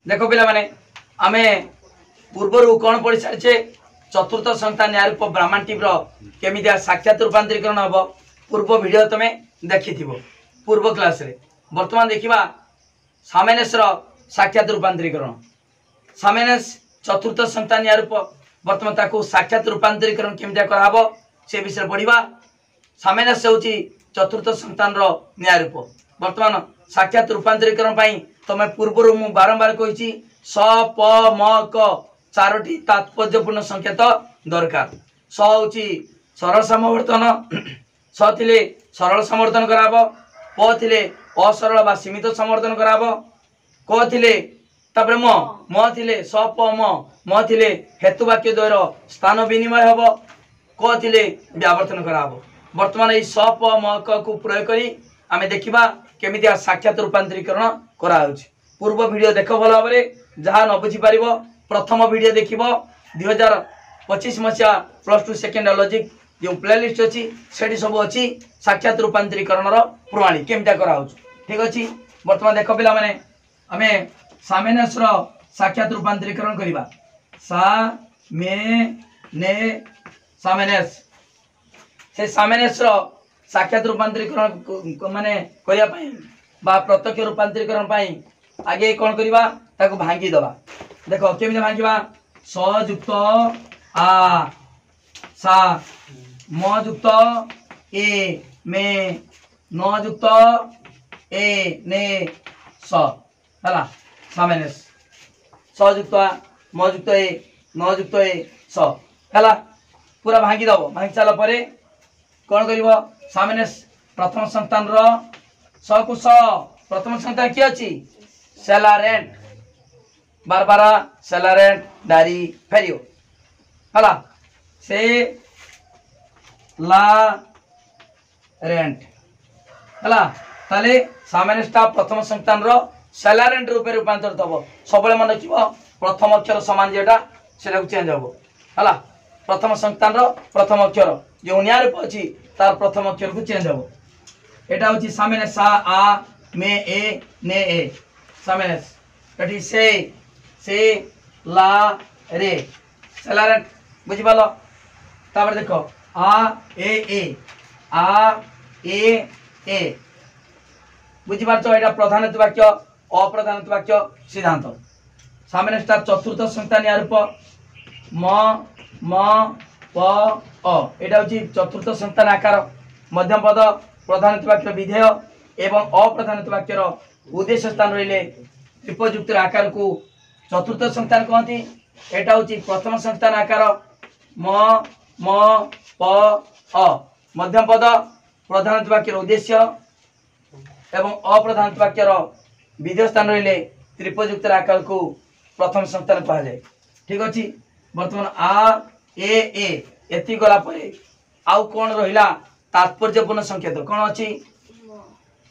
देखो पिला माने आमे पूर्वरु कौन पढ़ी सारी चतुर्थ संस्था न्याय रूप ब्राह्मण टीम केमितिया साक्षात रूपांतरीकरण हम पूर्व वीडियो तुम देखि पूर्व क्लास रे वर्तमान देखिबा सामेनेस साक्षात रूपांतरीकरण सामेनेस चतुर्थ संस्था न्याय रूप वर्तमान ताकू साक्षात रूपांतरीकरण केमितिया कराबो से विषय पढ़िबा सामेनेस होची चतुर्थ संस्थान रो न्याय रूप वर्तमान साक्षात रूपांतरीकरण पई तमे पूर्वरु मु बारंबार कहिची स प म क चारोटी तात्पर्यपूर्ण संकेत दरकार स होची सरल समवर्तन स थिले सरल समवर्तन कराबो प थिले असरल बा सीमित समवर्तन कराबो क थिले तापर म थिले स प म थिले हेतु वाक्य द्वयर स्थान विनिमय हबो क थिले व्यावर्तन कराबो वर्तमान ए स प म क को प्रयोग करी आमे देखिबा केमितिया साक्षात रूपांतरीकरण करा होछि पूर्व वीडियो देखो भल भाव जहाँ न बुझी पार प्रथम वीडियो देख 2025 मसीहा +2 सेकेंड लॉजिक जो प्लेलिस्ट अच्छी से सब अच्छी साक्षात रूपांतरीकरण प्रणाली केमता करा ठीक अच्छी बर्तमान देख पिला माने आमे सामेनेस साक्षात रूपांतरीकरण करवा सा मे ने सामेनेस से सामेनेस साक्षात रूपांतरीकरण माने करिया पई बा प्रत्यक्ष रूपांतरीकरण पई आगे कौन करवा ताको भांगी दबा देखो केमिति भांगीबा स युक्त आ सा म युक्त ए मे न युक्त ए ने स हला सामेनेस स युक्त आ म युक्त ए न युक्त ए स हला पूरा भांगी दबो भांगी चला परे कौन करिवो सामेनेस प्रथम संतान रो स को स प्रथम संतान की अछि सेलारेंट बारबारा सेलारेंट डारी फेरियो हला से ला रेंट हला ताले सामान्यटा प्रथम संतान रो सेलारेंट रूपे रूपांतरित हबो सबले मन रखिबो प्रथम अक्षर समान जेटा सेटा को चेंज हबो हला प्रथम संतान रो प्रथम अक्षर जो न्याय रूप अछि तार प्रथम अक्षर को चेंज हबो एटा होची सामान्य सा आ मे ए ने ए सामेनेस कटी से ला रे सेलारेंट बुझी पालो तापर देखो आ ए बुझी पारछो एटा प्रधानत्व वाक्य अप्रधानत्व वाक्य सिद्धांत सामेनेसटा चतुर्थ संतान या रूप म प अ एटा होची चतुर्थ संतान आकार मध्यम पद प्रधानत्व वाक्य विधेय एवं अप्रधानत्व वाक्यर उद्देश्य स्थान रहिले त्रिपयुक्त आकार को चतुर्थ संतान कहती एटा होची प्रथम संतान आकार म प अ मध्यम पद प्रधान वाक्यर उद्देश्य एवं अप्रधान वाक्यर विधेय स्थान रहिले त्रिपयुक्त आकार को प्रथम संतान कहा जाए ठीक अछि वर्तमान आ ए एति गला परे आउ कोन रहिला तात्पर्यपूर्ण संकेत कोन अछि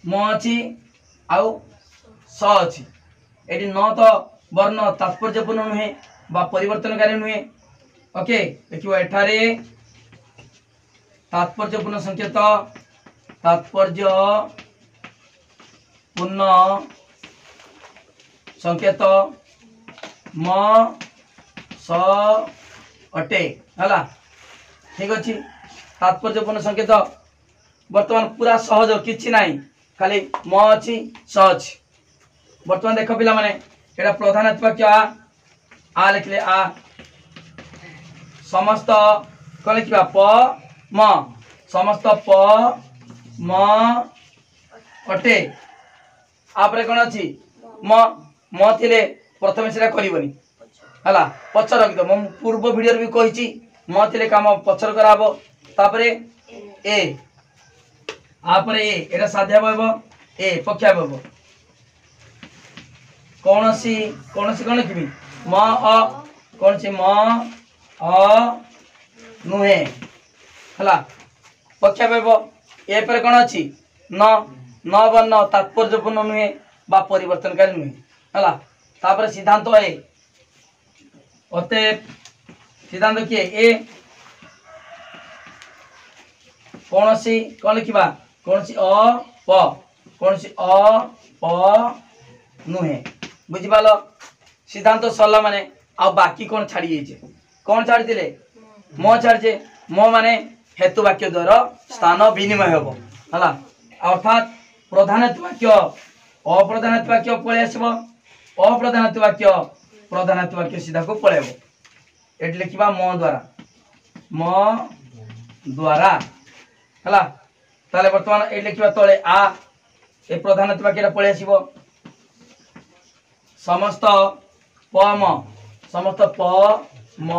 म अछि आउ स अछि एटी न तो वर्ण तात्पर्यपूर्ण नुहे बा परिवर्तनकारी नुहे ओके देखियो एठारे तात्पर्यपूर्ण संकेत तात्पर्य पूर्ण संकेत म स अटे हला ठीक अछि तात्पर्यपूर्ण संकेत वर्तमान पूरा सहज किछि नाही खाली म अछि स अछि वर्तमान देख पिला माने एटा प्रधानत्व वाक्य आ लिखले आ समस्त कोन लिखबा प म समस्त प म अटे आपरे कोन अछि म थिले प्रथमे सेटा करिवनी हला पछर रखि दो म पूर्व वीडियो रे भी कहिची म थिले काम पछर कराबो तापरे ए आपरे ए एटा साध्या बयबो ए पक्षा बयबो कौनसी कौन लिखबी म अ कौन सी म अ नुहे हला पक्षा बयबो ए पर कोन अछि न वर्ण तात्पर्यपूर्ण नुहे बा परिवर्तनकारी नुहे हला तापर सिद्धांत ए ओते सिद्धांत किए ए कौनसी कौन लिखा कौनसी अ प कौनसी अ प नुहे बुझिपाल सिद्धांत सरला माने आ बाकी कौन छाड़ी जाइए कौन छाड़ी म छाड़े म माने हेतु वाक्य द्वारा स्थान विनिमय हम है अर्थात प्रधानत्व वाक्य अप्रधानत्व वाक्य पलि आसब अप्रधानत्व वाक्य प्रधानत्व वाक्य सीधा को पलैब ये लिखा म द्वारा है ताले बर्तमान ये लिखा तले आ ए प्रधानत्व वाक्य पलि आसब समस्त प म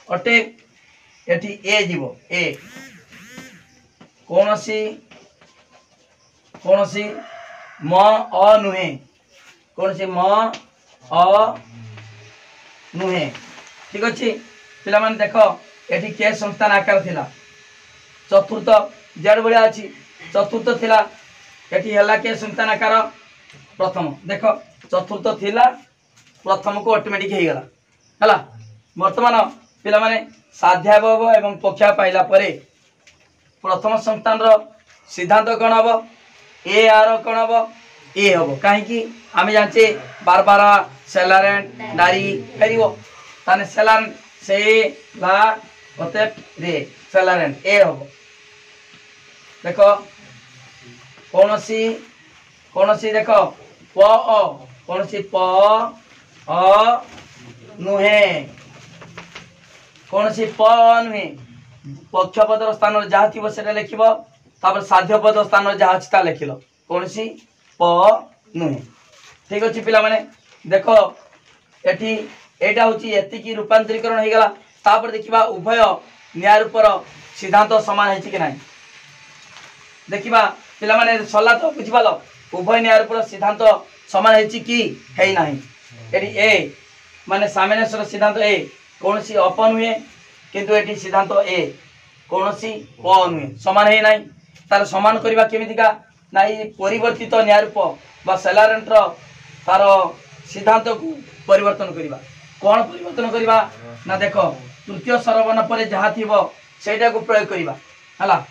अटे एटी ए जीव ए कौनसी कौनसी म अ नुहे कौनसी म अ नुहे ठीक अच्छे पिला माने देख एटी के संस्थान आकार थिला चतुर्थ जेड बड़िया अच्छी चतुर्थ थिला एटी हला के संस्थान आकार प्रथम देख चतुर्थ थिला प्रथम को ऑटोमेटिक हो गला हला वर्तमान पिला माने साध्यावयव एवं पक्षा पाइला परे प्रथम संस्थान रो सिद्धांत कौन हम ए आर कौन हम ए हम कहीं आम जाने बार बार सेलारेंट नारी फेर ताने सेलारेंट से ला रे सेलारेंट ए हम देख कौन सी देख प अ कौन सी प अ नुहे कौन सी प नुहे पक्षपद स्थान जहाँ थी से लिख साध्य पद स्थान जहाँ अच्छी लिख कौन सी प नुहे ठीक अच्छे पिला माने देख एटी एटा हूँ एति रूपांतरीकरण हो गला तापर देखा उभय न्याय रूपर सिद्धांत सामान है कि नहीं देखा पिला माने सरला तो बुझिपाल उभय न्याय रूपर सिद्धांत सामान है कि है नहीं एटी ए माने सामनेश्वर सिद्धांत ए कौन सी अप नुहे किंतु एटी सिद्धांत ए कौन सी प नुहे सामान है नहीं तार सामान करवा केमितिका ना परिवर्तित न्याय रूप बा सेलारेंट तार सिद्धांत को परिवर्तन करवा कौन परिवर्तन करवा ना देख तृतीय सरवर्ण पर जहाँ थी सेटा को प्रयोग करवा है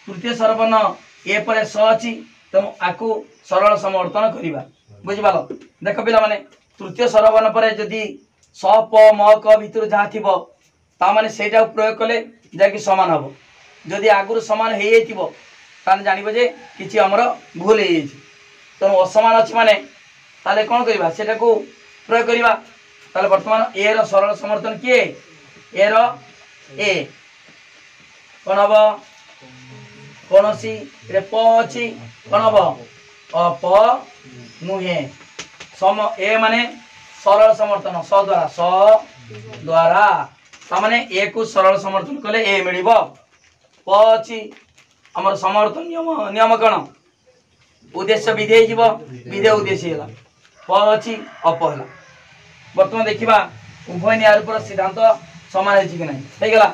तृतीय सरवर्ण ए पर स अच्छी तेणु आपको सरल समर्थन करवा बुझिपाल देख पिला माने तृतीय सरवर्ण पर जदि स प म क भितर जहाँ थी ताने सेटा प्रयोग कले जाकि समान हम जदि आगुरी समान हो जाए जानव जे किसी आमर भूल हो तेणु असमान अच्छी माने ताले कौन करवा सेटा को प्रयोग करवा ताले वर्तमान ए रो सरल समर्थन किए ए रो ए कौन हम कौन सी प अच्छी कौन हम अप नुहे सम ए माने सरल समर्थन स द्वारा ताने ए को सरल समर्थन कले ए मिल प अच्छी आमर समर्थन नियम नियम कौन उद्देश्य विधेय जीव विधेय उद्देश्य है प अच्छी अप है बर्तमान देखा उभय न्याय रूपर सिद्धांत सामान है कि नहीं गला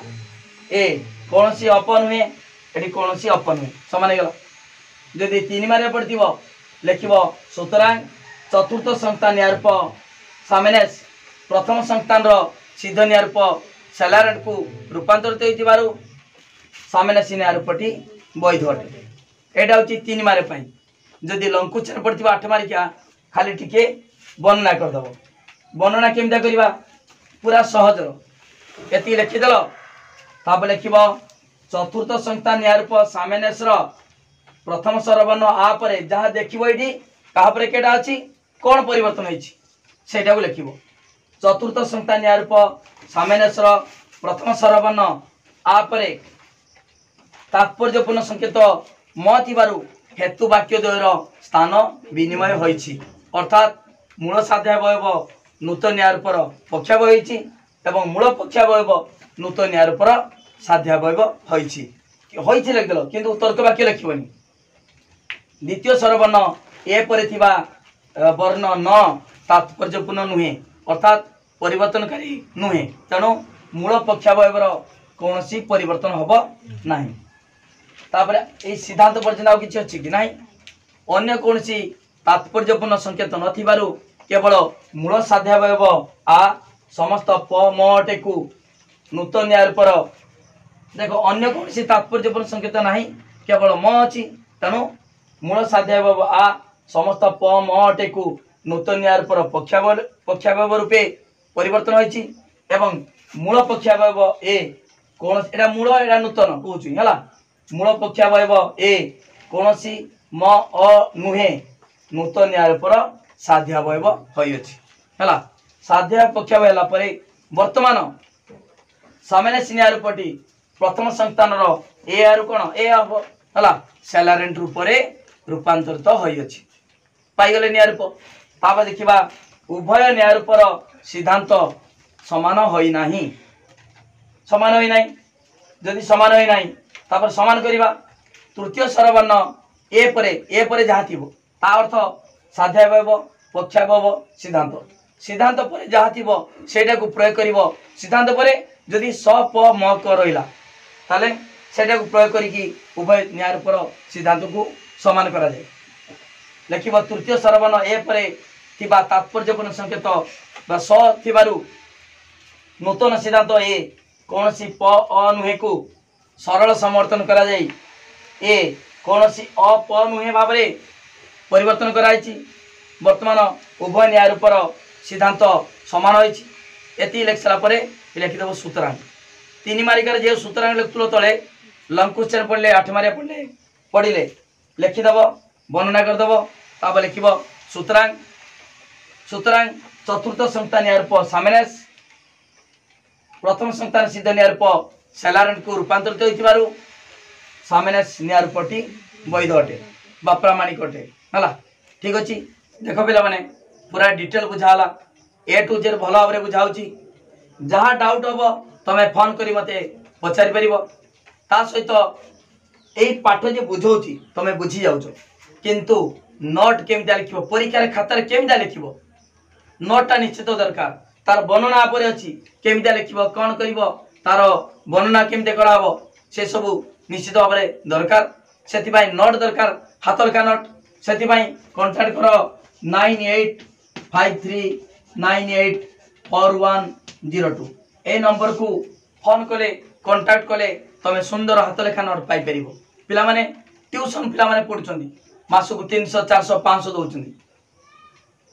ए कौन सी अप नुहे ये कौन सी अप नुहे सामान हो जदि तीन मारे पड़ती लिख सुतरां चतुर्थ संस्थान न्याय रूप सामनेस प्रथम संस्थान सिद्ध न्याय रूप सेलारेंट को रूपांतरित हो सामनेस न्याय रूपटी वैध अटे यहाँ हूँ तीन मारे जदि लंकुचर पड़ती 8 मारिका खाली टिके वर्णना करदेव वर्णना केमता करवा पूरा सहज ये लिखिदेल ताप लिख चतुर्थ संस्थान न्याय रूप सामनेस प्रथम सरवर्ण आ पर जहाँ देख ये क्या केटा अच्छी कौन परिवर्तन होटा को लिख चतुर्थ संस्थान न्याय रूप सामनेस प्रथम सरवर्ण आ पर तात्पर्यपूर्ण संकेत म थिबारु हेतु वाक्य द्वयर स्थान विनिमय होइछि अर्थात मूल साध्यावयव नूतन न्याय रूपर पक्षावय एवं मूल पक्षावयव नूतन न्याय रूपर साध्यावयव होइछि लिखदेल किंतु तर्क वाक्य लिखबनी द्वितीय सरवर्ण ए पर थिबा वर्ण न तात्पर्यपूर्ण नुहे अर्थात परिवर्तनकारी नुहे तेणु मूल पक्षावयवर कौन सी परिवर्तन हम ना तापर ये सिद्धांत पर्यंत आउ किसी अच्छी कि ना अन्य कौन सी तात्पर्यपूर्ण संकेत नथिबारु केवल मूल साध्यावयव आ समस्त प मटे को नूतन न्याय रूपर देख अन्य कौन सी तात्पर्यपूर्ण संकेत ना केवल म अच्छी तेणु मूल साध्यावयव आ समस्त प मटे को नूतन न्याय रूपर पक्षावयव रूपे परिवर्तन होइछि एवं मूल पक्षावयव ए कौन एटा मूल एटा नूतन कहूछि हला मूल पक्षावयव ए कौनसी म अ नुहे नूतन न्याय पर साध्यावयव होइछि हला साध्या पक्षावयव हला परे वर्तमान सामान्य न्याय रूपटी प्रथम संस्थान रो ए आरु कोन ए हबो हला सैलारेंट रूप रे रूपांतरित होइछि पाई गले न्याय रूप ताबा देखिबा उभय न्याय रूपर सिद्धांत समान होई नाही समान होई नाही जदि समान होई नाही तापर समान करिबा तृतीय स्वरवर्ण ए परे जहाँ थिबो ता अर्थ साध्यावयव पक्षावयव सिद्धांत सिद्धांत परे जहाँ थिबो सेटा को प्रयोग करिवो सिद्धांत परे जदि स प म क रहिला ताले सेटा को प्रयोग करिकी उभय न्याय रूपर सिद्धांत को समान करा जाय लेखिबो तृतीय स्वरवर्ण ए परे थिबा तात्पर्यपूर्ण संकेत बा स थिबारु नूतन सिद्धांत ए कौनसी प अ नुहे को सरल समर्थन करा जाय ए कौनसी अ प नुहे भाव में परिवर्तन कराई वर्तमान उभय न्याय रूपर सिद्धांत समान होइछि एति लिख सारा परे लिखिदेव सूत्रांग तीन मारिकार जे सूत्रांग लिखुलो तले लंकुचन पढ़ले 8 मारिया पढ़ले लिखिदेव वर्णना करदेव ताप लिखिब सूत्रांग सूत्रांग चतुर्थ संस्थान न्याय रूप सामनेस प्रथम संस्थान सिद्ध न्याय रूप सैलारेंट को रूपांतरित होइथिबारु सामनेस न्याय रूपटी वैध अटे बा प्रामाणिक अटे हला ठीक अछि देखो पिला माने पूरा डिटेल बुझाला ए टू जेड भलो भाबरे बुझाउची जहा डाउट हबो तमे फोन करी मते पचारि परिबो ता सहित एई पाठ जे बुझौची तमे बुझी जाउछो किंतु नोट केमिता लिखिबो परीक्षा रे खातार केमिता लिखिबो नोटटा निश्चित दरकार तार वर्णना पर अछि केमिता लिखिबो कोन करिवो तार वर्णना केमिते कराबो से सब निश्चित भाबरे दरकार सेति भाई नोट दरकार हाथ लेखा नोट सेति भाई कांटेक्ट करो 9853984102 ए नंबर को फोन कले कांटेक्ट कले तमे सुंदर हाथ लेखा नोट पाई परिबो पिला माने ट्यूशन पिला माने पढुचंदी मासको 300 400 500 दउचंदी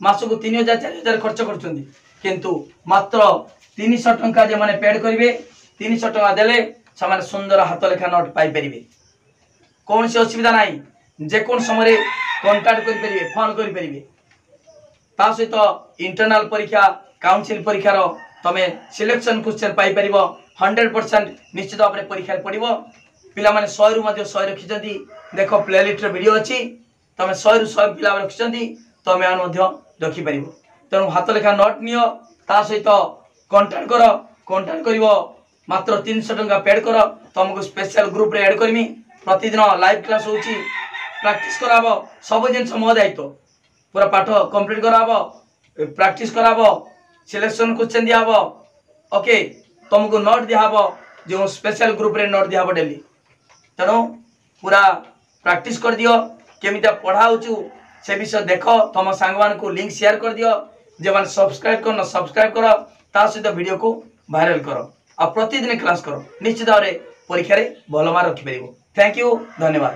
मासको 3000 4000 खर्च करचंदी किंतु मात्र 300 टंका जे माने पेड करिवे 300 टंका देले समान सुंदर हाथ लेखा नोट पाई परिबे कौन सी असुविधा नाही जे कोन समय कांटेक्ट करि परिबे फोन करि परिबे ता सहित इंटरनल परीक्षा काउंसिल परीक्षा रो तमे सिलेक्शन क्वेश्चन पाई परिबो 100% निश्चित भाबरे परीक्षा पड़िबो पिला माने 100 रु मध्ये 100 रखिचंदी देखो प्लेलिस्ट रो वीडियो अछि तमे 100 रु 100 पिला रखिचंदी तमे आन मध्ये रखि परिबो तेनु हाथ लेखा नोट नियो ता सहित कांटेक्ट करो कांटेक्ट करिवो मात्र 300 टंका पेड करो तुमको स्पेशल ग्रुप रे ऐड करमी प्रतिदिन लाइव क्लास होची प्रैक्टिस कराबो सब जिन मो दायित्व पूरा पाठ कंप्लीट कराबो प्रैक्टिस कराबो सिलेक्शन क्वेश्चन दियाबो ओके तुमको नोट दियाबो जो स्पेशल ग्रुप रे नोट दियाबो डेली तेनो पूरा प्रैक्टिस कर दियो केमिता पढ़ाउचू से विषय देखो तुम सांगवान को लिंक शेयर कर दियो जे मान सब्सक्राइब करना सब्सक्राइब करो ता सहित वीडियो को वायरल करो आ प्रतिदिन क्लास करो निश्चित भाव परीक्षा रे भल मार्क रखि परिबो थैंक यू धन्यवाद।